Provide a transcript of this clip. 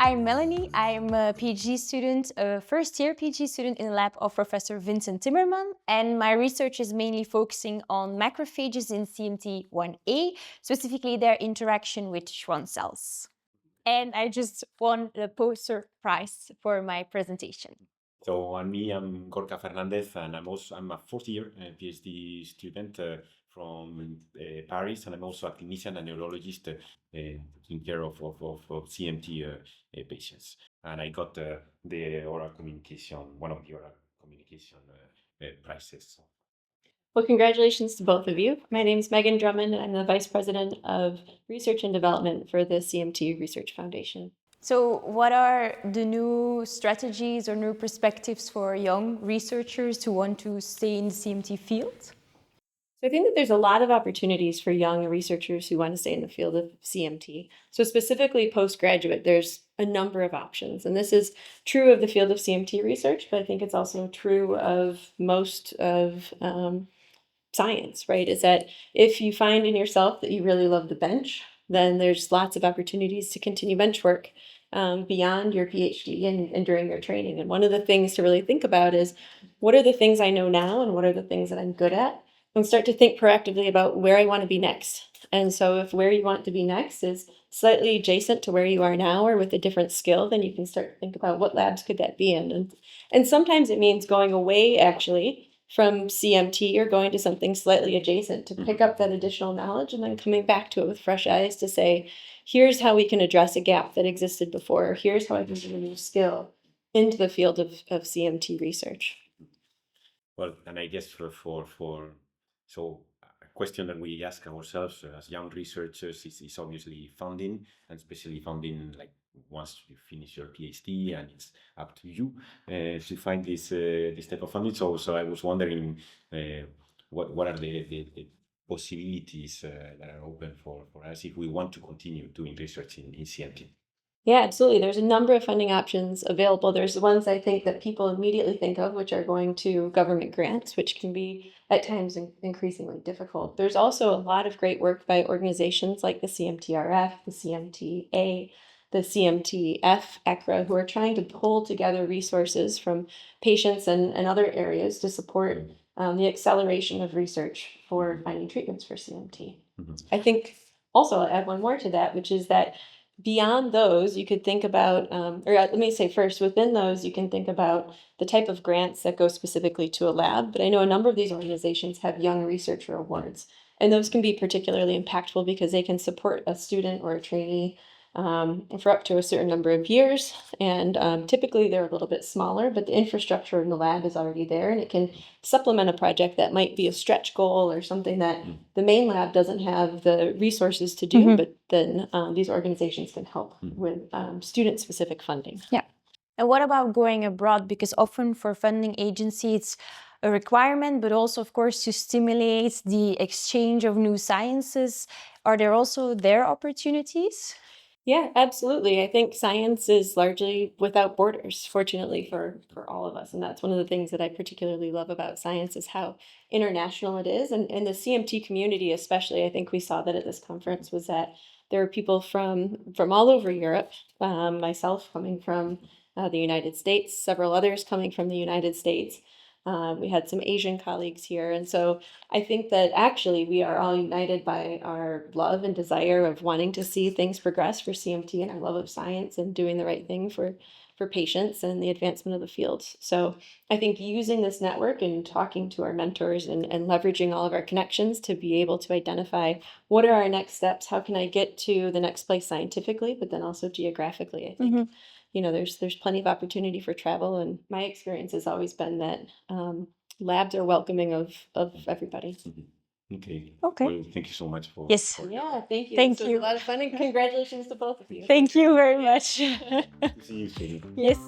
I'm Melanie. I'm a PhD student, a first-year PhD student in the lab of Professor Vincent Timmerman, and my research is mainly focusing on macrophages in CMT1A, specifically their interaction with Schwann cells. And I just won the poster prize for my presentation. So, I'm Gorka Fernandez, and I'm a fourth-year PhD student from Paris, and I'm also a clinician and neurologist taking care of CMT patients. And I got the oral communication, one of the oral communication prizes. Well, congratulations to both of you. My name is Meghan Drummond, and I'm the Vice President of Research and Development for the CMT Research Foundation. So what are the new strategies or new perspectives for young researchers who want to stay in the CMT field? So I think that there's a lot of opportunities for young researchers who want to stay in the field of CMT. So specifically postgraduate, there's a number of options. And this is true of the field of CMT research, but I think it's also true of most of science, right? Is that if you find in yourself that you really love the bench, then there's lots of opportunities to continue bench work beyond your PhD and during your training. And one of the things to really think about is, what are the things I know now and what are the things that I'm good at? And start to think proactively about where I want to be next. And so if where you want to be next is slightly adjacent to where you are now or with a different skill, then you can start to think about what labs could that be in. And sometimes it means going away actually from CMT or going to something slightly adjacent to pick up that additional knowledge and then coming back to it with fresh eyes to say, here's how we can address a gap that existed before, or here's how I can bring a new skill into the field of CMT research. Well, and I guess so a question that we ask ourselves as young researchers is obviously funding, and especially funding like once you finish your PhD, and it's up to you to find this type of funding. So I was wondering what are the possibilities that are open for us if we want to continue doing research in CMT. Yeah, absolutely. There's a number of funding options available. There's the ones I think that people immediately think of, which are going to government grants, which can be at times increasingly difficult. There's also a lot of great work by organizations like the CMTRF, the CMTA, the CMTF, ECRA, who are trying to pull together resources from patients and other areas to support the acceleration of research for finding treatments for CMT. Mm-hmm. I think also I'll add one more to that, which is that beyond those, you could think about, or let me say first, within those, you can think about the type of grants that go specifically to a lab. But I know a number of these organizations have young researcher awards, and those can be particularly impactful because they can support a student or a trainee for up to a certain number of years. And typically they're a little bit smaller, but the infrastructure in the lab is already there, and it can supplement a project that might be a stretch goal or something that the main lab doesn't have the resources to do, but then these organizations can help with student-specific funding. Yeah. And what about going abroad? Because often for funding agencies, it's a requirement, but also, of course, to stimulate the exchange of new sciences. Are there also their opportunities? Yeah, absolutely. I think science is largely without borders, fortunately for all of us. And that's one of the things that I particularly love about science is how international it is. And in the CMT community especially, I think we saw that at this conference was that there are people from all over Europe, myself coming from the United States, several others coming from the United States. We had some Asian colleagues here. And so I think that actually we are all united by our love and desire of wanting to see things progress for CMT and our love of science and doing the right thing for patients and the advancement of the field. So I think using this network and talking to our mentors and leveraging all of our connections to be able to identify what are our next steps, how can I get to the next place scientifically, but then also geographically, I think. You know, there's plenty of opportunity for travel, and my experience has always been that labs are welcoming of everybody. Okay. Okay. Well, thank you so much for. Yes. Yeah, thank you. Thank This you. was a lot of fun, and congratulations to both of you. Thank you very much. Good to see you soon. Yes.